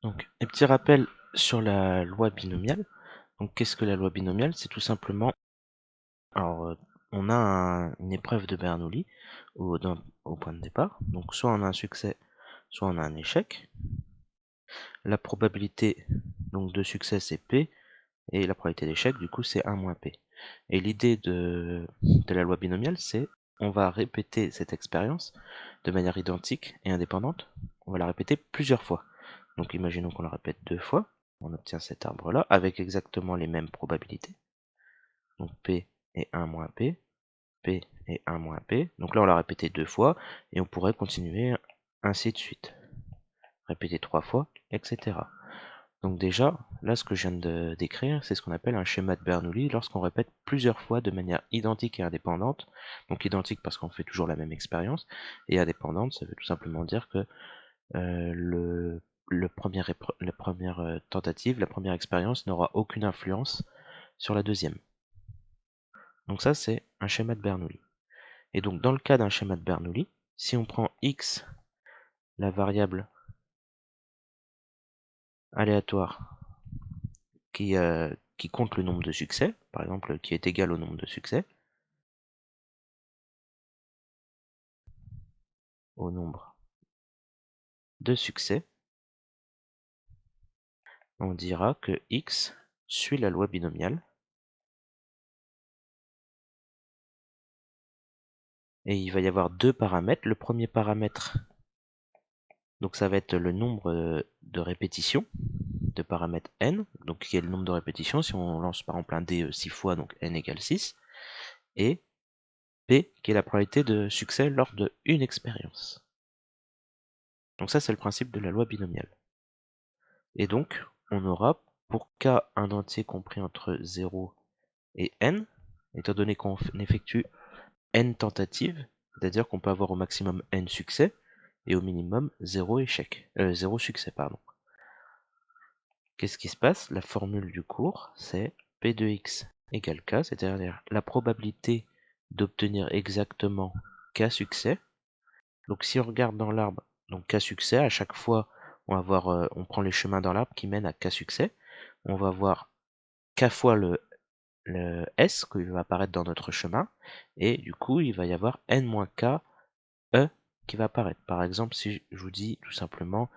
Donc, un petit rappel sur la loi binomiale. Donc, qu'est-ce que la loi binomiale? C'est tout simplement, alors, on a une épreuve de Bernoulli au point de départ. Donc, soit on a un succès, soit on a un échec. La probabilité donc de succès, c'est P, et la probabilité d'échec, du coup, c'est 1 moins P. Et l'idée de la loi binomiale, c'est on va répéter cette expérience de manière identique et indépendante. On va la répéter plusieurs fois. Donc imaginons qu'on la répète 2 fois. On obtient cet arbre-là avec exactement les mêmes probabilités. Donc P et 1 moins P, P et 1 moins P. Donc là, on l'a répété 2 fois et on pourrait continuer ainsi de suite. Répéter 3 fois, etc. Donc déjà, là, ce que je viens de décrire, c'est ce qu'on appelle un schéma de Bernoulli lorsqu'on répète plusieurs fois de manière identique et indépendante. Donc identique parce qu'on fait toujours la même expérience, et indépendante, ça veut tout simplement dire que la première tentative, la première expérience n'aura aucune influence sur la deuxième. Donc ça, c'est un schéma de Bernoulli. Et donc dans le cas d'un schéma de Bernoulli, si on prend x, la variable aléatoire qui compte le nombre de succès, par exemple qui est égal au nombre de succès, au nombre de succès, on dira que x suit la loi binomiale, et il va y avoir deux paramètres. Le premier paramètre, donc ça va être le nombre de répétitions de paramètre n, donc qui est le nombre de répétitions. Si on lance par exemple un dé 6 fois, donc n égale 6, et p qui est la probabilité de succès lors de une expérience. Donc ça, c'est le principe de la loi binomiale. Et donc, on aura pour k un entier compris entre 0 et n, étant donné qu'on effectue n tentatives, c'est-à-dire qu'on peut avoir au maximum n succès et au minimum 0 échec, 0 succès, pardon. Qu'est-ce qui se passe? La formule du cours, c'est P de x égale k, c'est-à-dire la probabilité d'obtenir exactement k succès. Donc si on regarde dans l'arbre, donc k succès, à chaque fois, on va voir, on prend les chemins dans l'arbre qui mènent à k succès. On va voir k fois le S qui va apparaître dans notre chemin, et du coup, il va y avoir n-k E qui va apparaître. Par exemple, si je vous dis tout simplement,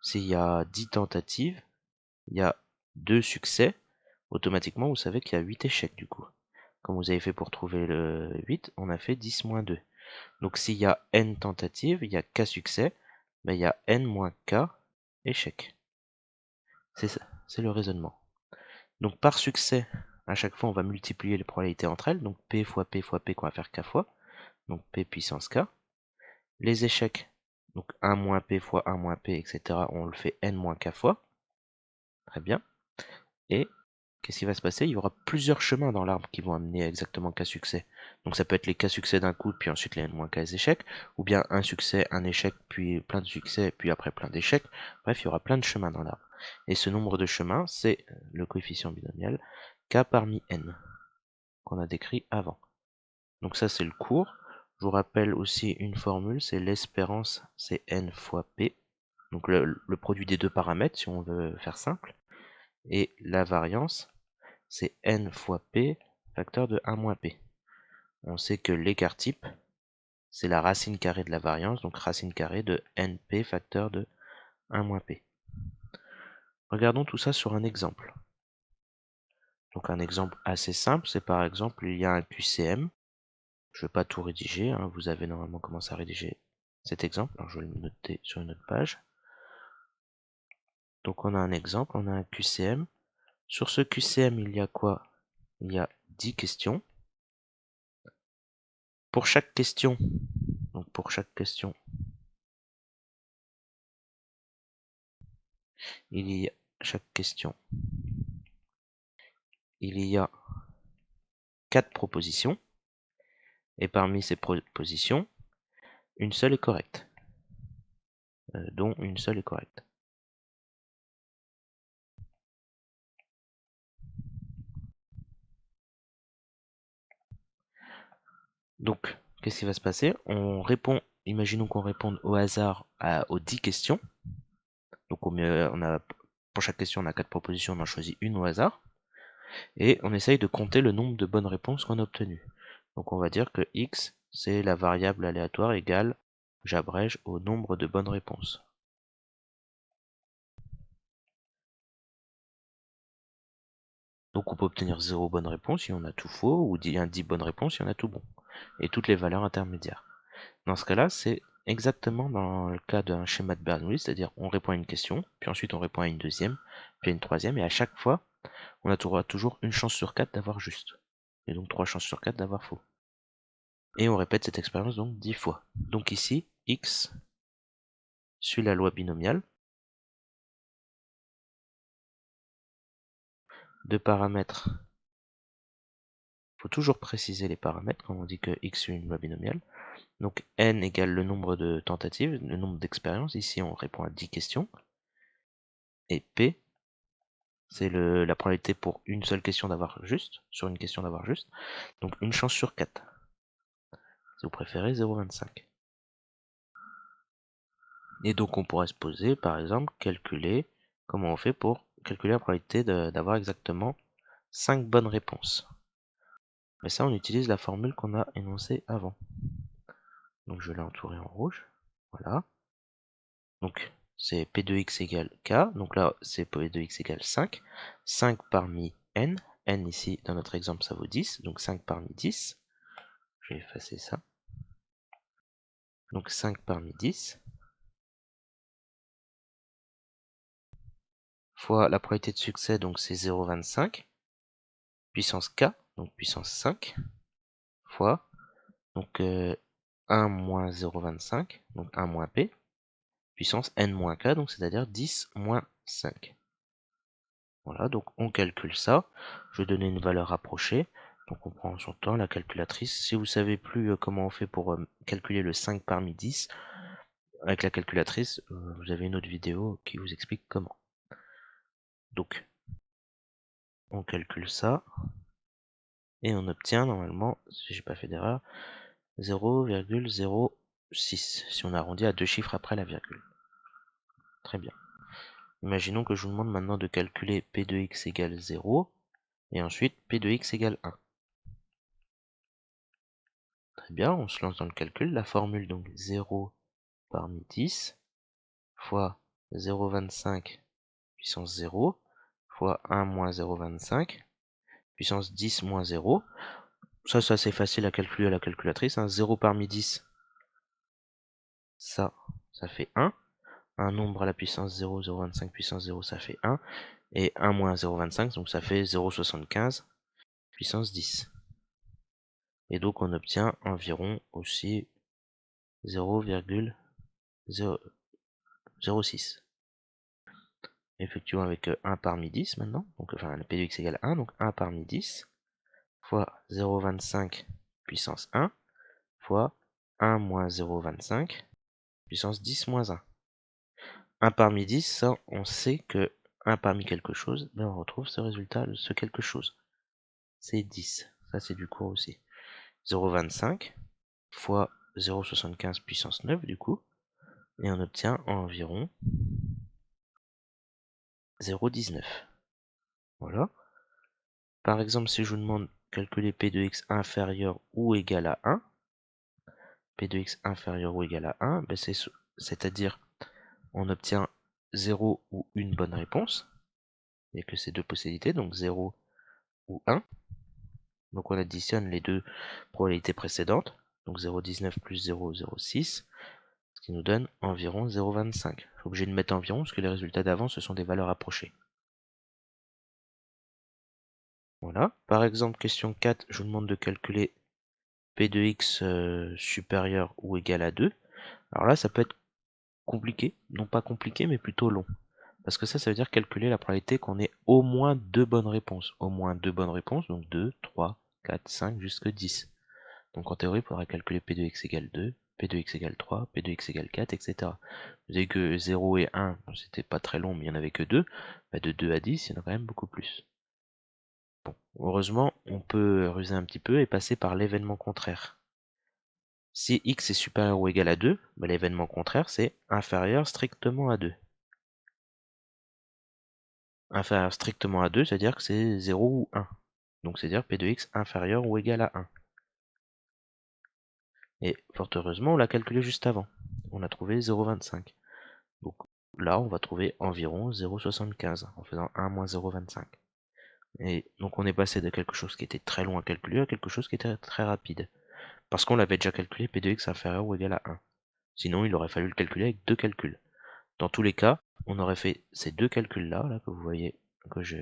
s'il y a 10 tentatives, il y a 2 succès, automatiquement, vous savez qu'il y a 8 échecs du coup. Comme vous avez fait pour trouver le 8, on a fait 10 moins 2. Donc s'il y a n tentatives, il y a k succès, ben, il y a n moins k échecs. C'est ça, c'est le raisonnement. Donc par succès, à chaque fois, on va multiplier les probabilités entre elles. Donc p fois p fois p qu'on va faire k fois. Donc p puissance k. Les échecs, donc 1 moins p fois 1 moins p, etc. On le fait n moins k fois. Très bien. Et qu'est-ce qui va se passer? Il y aura plusieurs chemins dans l'arbre qui vont amener à exactement k succès. Donc ça peut être les k succès d'un coup, puis ensuite les n moins k échecs, ou bien un succès, un échec, puis plein de succès, puis après plein d'échecs. Bref, il y aura plein de chemins dans l'arbre. Et ce nombre de chemins, c'est le coefficient binomial k parmi n, qu'on a décrit avant. Donc ça, c'est le cours. Je vous rappelle aussi une formule, c'est l'espérance, c'est n fois p. Donc le produit des deux paramètres, si on veut faire simple. Et la variance, c'est n fois p facteur de 1 moins p. On sait que l'écart type, c'est la racine carrée de la variance, donc racine carrée de np facteur de 1 moins p. Regardons tout ça sur un exemple. Donc un exemple assez simple, c'est par exemple, il y a un QCM. Je ne vais pas tout rédiger, hein, vous avez normalement commencé à rédiger cet exemple. Alors je vais le noter sur une autre page. Donc on a un exemple, on a un QCM. Sur ce QCM, il y a quoi? Il y a 10 questions. Pour chaque question, donc pour chaque question, il y a il y a 4 propositions, et parmi ces propositions, une seule est correcte, dont une seule est correcte. Donc, qu'est-ce qui va se passer? On répond, imaginons qu'on réponde au hasard aux 10 questions. Donc pour chaque question, on a 4 propositions, on en choisit une au hasard. Et on essaye de compter le nombre de bonnes réponses qu'on a obtenues. Donc on va dire que x, c'est la variable aléatoire égale, j'abrège, au nombre de bonnes réponses. Donc on peut obtenir 0 bonne réponse si on a tout faux, ou 10 bonnes réponses si on a tout bon. Et toutes les valeurs intermédiaires. Dans ce cas-là, c'est exactement dans le cas d'un schéma de Bernoulli, c'est-à-dire on répond à une question, puis ensuite on répond à une deuxième, puis à une troisième, et à chaque fois, on aura toujours une chance sur 4 d'avoir juste. Et donc 3 chances sur 4 d'avoir faux. Et on répète cette expérience donc 10 fois. Donc ici, x suit la loi binomiale. De paramètres, il faut toujours préciser les paramètres quand on dit que x suit une loi binomiale. Donc n égale le nombre de tentatives, le nombre d'expériences. Ici, on répond à 10 questions. Et p, c'est la probabilité pour une seule question d'avoir juste, sur une question d'avoir juste. Donc une chance sur 4. Si vous préférez, 0,25. Et donc on pourrait se poser, par exemple, calculer comment on fait pour calculer la probabilité d'avoir exactement 5 bonnes réponses. Mais ça, on utilise la formule qu'on a énoncée avant. Donc je l'ai entouré en rouge. Voilà. Donc c'est P de x égale K. Donc là, c'est P de x égale 5. 5 parmi n. N ici, dans notre exemple, ça vaut 10. Donc 5 parmi 10. Je vais effacer ça. Donc 5 parmi 10. Fois la probabilité de succès, donc c'est 0,25. Puissance K, donc puissance 5. Fois, donc 1 moins 0,25, donc 1 moins P. Puissance n moins K, donc c'est-à-dire 10 moins 5. Voilà, donc on calcule ça. Je vais donner une valeur rapprochée. Donc on prend son temps, la calculatrice. Si vous savez plus comment on fait pour calculer le 5 parmi 10, avec la calculatrice, vous avez une autre vidéo qui vous explique comment. Donc, on calcule ça. Et on obtient normalement, si j'ai pas fait d'erreur, 0,06. Si on arrondit à deux chiffres après la virgule. Très bien. Imaginons que je vous demande maintenant de calculer P de x égale 0. Et ensuite P de x égale 1. Très bien, on se lance dans le calcul. La formule, donc 0 parmi 10 fois 0,25 puissance 0 fois 1 moins 0,25 puissance 10 moins 0. Ça c'est facile à calculer à la calculatrice. 0 parmi 10, ça fait 1. Un nombre à la puissance 0, 0,25 puissance 0, ça fait 1. Et 1 moins 0,25, donc ça fait 0,75 puissance 10. Et donc on obtient environ aussi 0,06. Effectuons avec 1 parmi 10 maintenant, donc enfin le P de x égale 1, donc 1 parmi 10 fois 0,25 puissance 1 fois 1 moins 0,25 puissance 10 moins 1. 1 parmi 10, ça on sait que 1 parmi quelque chose, ben on retrouve ce résultat, ce quelque chose. C'est 10, ça c'est du cours aussi. 0,25 fois 0,75 puissance 9 du coup, et on obtient environ 0,19. Voilà. Par exemple, si je vous demande de calculer P de x inférieur ou égal à 1, P de x inférieur ou égal à 1, ben c'est-à-dire on obtient 0 ou une bonne réponse. Il n'y a que ces deux possibilités, donc 0 ou 1. Donc on additionne les deux probabilités précédentes, donc 0,19 plus 0,06, ce qui nous donne environ 0,25. Je suis obligé de mettre environ parce que les résultats d'avant ce sont des valeurs approchées. Voilà. Par exemple, question 4, je vous demande de calculer P de x supérieur ou égal à 2. Alors là, ça peut être compliqué, non pas compliqué, mais plutôt long. Parce que ça veut dire calculer la probabilité qu'on ait au moins deux bonnes réponses. Au moins deux bonnes réponses, donc 2, 3, 4, 5, jusqu'à 10. Donc en théorie, il faudra calculer P de x égale 2, P de x égale 3, P de x égale 4, etc. Vous avez que 0 et 1, bon, c'était pas très long, mais il n'y en avait que 2. Bah, de 2 à 10, il y en a quand même beaucoup plus. Bon, heureusement, on peut ruser un petit peu et passer par l'événement contraire. Si x est supérieur ou égal à 2, bah, l'événement contraire c'est inférieur strictement à 2. inférieur strictement à 2, c'est-à-dire que c'est 0 ou 1. Donc c'est-à-dire P de x inférieur ou égal à 1. Et fort heureusement, on l'a calculé juste avant. On a trouvé 0,25. Donc là, on va trouver environ 0,75 en faisant 1 moins 0,25. Et donc on est passé de quelque chose qui était très long à calculer à quelque chose qui était très rapide. Parce qu'on l'avait déjà calculé P de x inférieur ou égal à 1. Sinon, il aurait fallu le calculer avec deux calculs. Dans tous les cas, on aurait fait ces deux calculs-là, là, que vous voyez, que je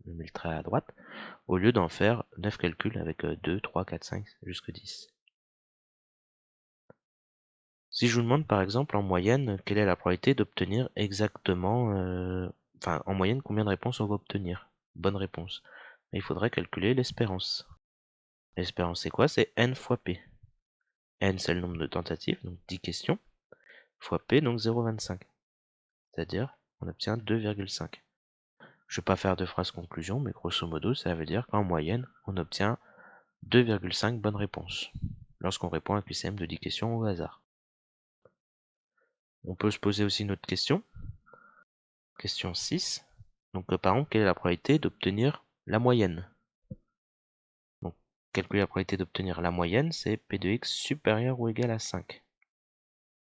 mets le trait à droite, au lieu d'en faire 9 calculs avec 2, 3, 4, 5, jusque 10. Si je vous demande par exemple en moyenne, quelle est la probabilité d'obtenir exactement, enfin en moyenne combien de réponses on va obtenir? Bonne réponse. Il faudrait calculer l'espérance. L'espérance c'est quoi? C'est n fois p. N c'est le nombre de tentatives, donc 10 questions, fois p, donc 0,25. C'est-à-dire on obtient 2,5. Je ne vais pas faire de phrase conclusion, mais grosso modo ça veut dire qu'en moyenne on obtient 2,5 bonnes réponses lorsqu'on répond à un QCM de 10 questions au hasard. On peut se poser aussi une autre question. Question 6. Donc par exemple, quelle est la probabilité d'obtenir la moyenne? Donc calculer la probabilité d'obtenir la moyenne, c'est P de x supérieur ou égal à 5.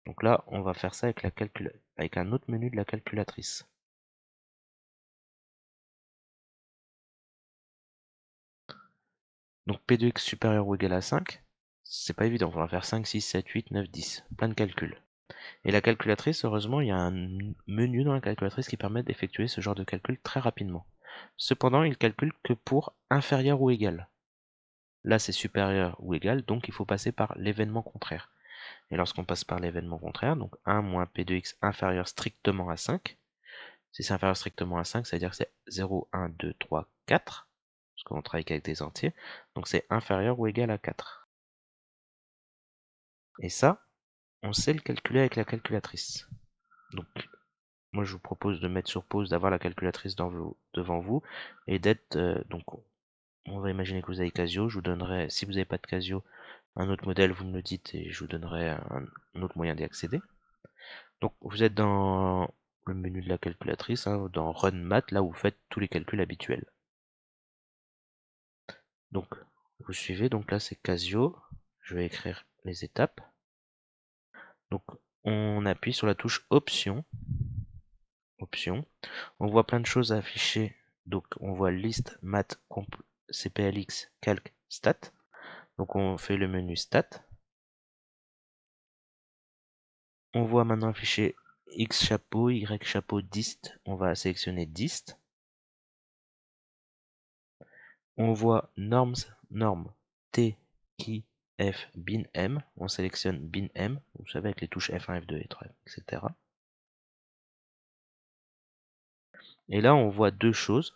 Donc là, on va faire ça avec un autre menu de la calculatrice. Donc P de x supérieur ou égal à 5, c'est pas évident, on va faire 5, 6, 7, 8, 9, 10, plein de calculs. Et la calculatrice, heureusement, il y a un menu dans la calculatrice qui permet d'effectuer ce genre de calcul très rapidement. Cependant, il calcule que pour inférieur ou égal. Là, c'est supérieur ou égal, donc il faut passer par l'événement contraire. Et lorsqu'on passe par l'événement contraire, donc 1 moins P de x inférieur strictement à 5, si c'est inférieur strictement à 5, ça veut dire que c'est 0, 1, 2, 3, 4, parce qu'on travaille qu'avec des entiers, donc c'est inférieur ou égal à 4. Et ça, on sait le calculer avec la calculatrice. Donc, moi je vous propose de mettre sur pause, d'avoir la calculatrice devant vous, et d'être, donc on va imaginer que vous avez Casio, je vous donnerai, si vous n'avez pas de Casio, un autre modèle, vous me le dites, et je vous donnerai un autre moyen d'y accéder. Donc vous êtes dans le menu de la calculatrice, hein, dans Run Math, là où vous faites tous les calculs habituels. Donc vous suivez, donc là c'est Casio, je vais écrire les étapes. Donc on appuie sur la touche Option. On voit plein de choses affichées, donc on voit liste, math, CPLX, calc, stat. Donc on fait le menu stat. On voit maintenant afficher X chapeau, Y chapeau, dist. On va sélectionner dist. On voit norms, norme, T, K, F, bin M. On sélectionne bin M, vous savez, avec les touches F1, F2, F3, etc. Et là, on voit deux choses.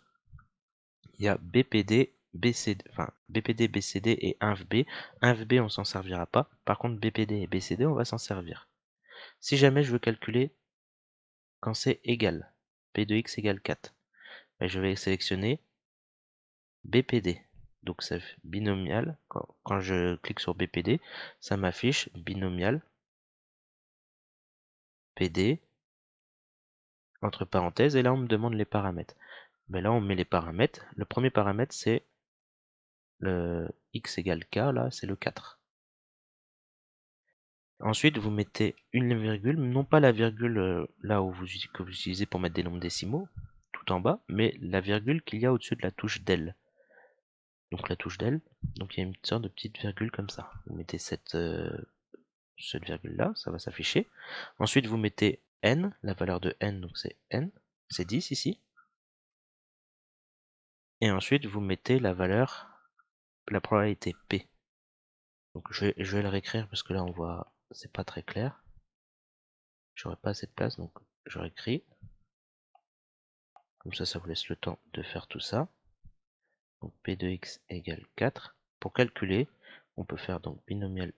Il y a BPD, BCD, enfin BPD, BCD et INFB. INFB, on s'en servira pas. Par contre, BPD et BCD, on va s'en servir. Si jamais je veux calculer quand c'est égal, P de x égale 4, ben je vais sélectionner BPD. Donc c'est binomial. Quand je clique sur BPD, ça m'affiche binomial PD entre parenthèses, et là on me demande les paramètres. Mais là on met les paramètres. Le premier paramètre c'est le x égale k, là c'est le 4. Ensuite vous mettez une virgule, non pas la virgule là où que vous utilisez pour mettre des nombres décimaux, tout en bas, mais la virgule qu'il y a au-dessus de la touche del. Donc la touche del, donc il y a une sorte de petite virgule comme ça. Vous mettez cette virgule là, ça va s'afficher. Ensuite vous mettez n, la valeur de n, donc c'est n, c'est 10 ici. Et ensuite vous mettez la valeur, la probabilité P. Donc je vais le réécrire parce que là on voit, c'est pas très clair. J'aurais pas assez de place, donc je réécris. Comme ça vous laisse le temps de faire tout ça. Donc P de x égale 4. Pour calculer, on peut faire donc binomial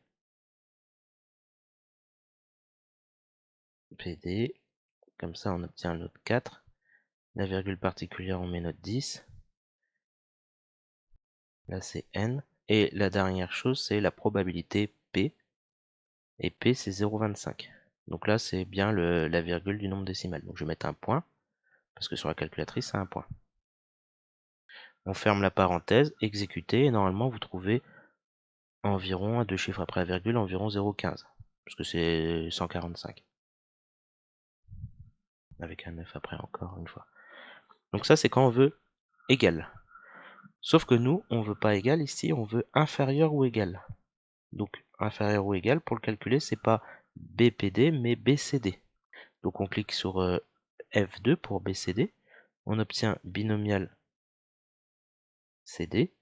PD. Comme ça on obtient notre 4. La virgule particulière, on met notre 10. Là c'est n. Et la dernière chose, c'est la probabilité P. Et P c'est 0,25. Donc là c'est bien la virgule du nombre décimal. Donc je vais mettre un point. parce que sur la calculatrice, c'est un point. On ferme la parenthèse, exécuter, et normalement vous trouvez environ, à deux chiffres après la virgule, environ 0,15, parce que c'est 145. Avec un 9 après encore une fois. Donc ça, c'est quand on veut égal. Sauf que nous, on veut pas égal ici, on veut inférieur ou égal. Donc inférieur ou égal, pour le calculer, c'est pas BPD, mais BCD. Donc on clique sur F2 pour BCD. On obtient binomial CD.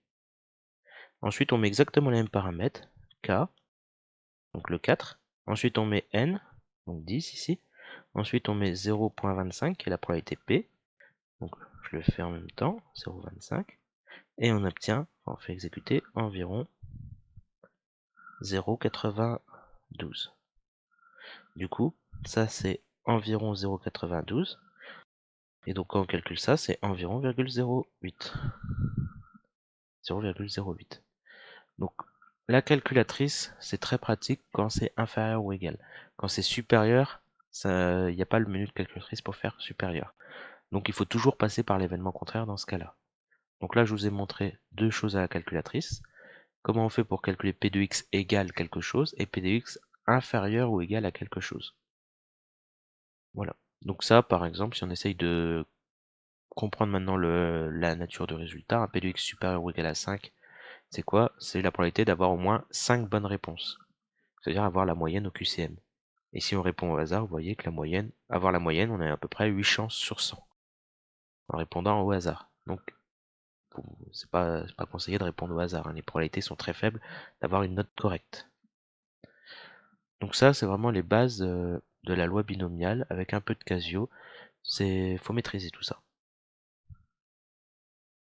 Ensuite, on met exactement les mêmes paramètres. K, donc le 4. Ensuite, on met N, donc 10 ici. Ensuite, on met 0.25, qui est la probabilité P. Donc je le fais en même temps, 0.25. Et on obtient, on fait exécuter, environ 0,92. Du coup, ça c'est environ 0,92. Et donc quand on calcule ça, c'est environ 0,08. 0,08. Donc la calculatrice, c'est très pratique quand c'est inférieur ou égal. Quand c'est supérieur, il n'y a pas le menu de calculatrice pour faire supérieur. Donc il faut toujours passer par l'événement contraire dans ce cas-là. Donc là, je vous ai montré deux choses à la calculatrice. Comment on fait pour calculer P de x égale quelque chose et P de x inférieur ou égal à quelque chose. Voilà. Donc ça, par exemple, si on essaye de comprendre maintenant la nature du résultat, un P de x supérieur ou égal à 5, c'est quoi? C'est la probabilité d'avoir au moins 5 bonnes réponses. C'est-à-dire avoir la moyenne au QCM. Et si on répond au hasard, vous voyez que avoir la moyenne, on a à peu près 8 chances sur 100 en répondant au hasard. Donc, c'est pas conseillé de répondre au hasard, hein. Les probabilités sont très faibles d'avoir une note correcte. Donc ça, c'est vraiment les bases de la loi binomiale avec un peu de Casio. Faut maîtriser tout ça.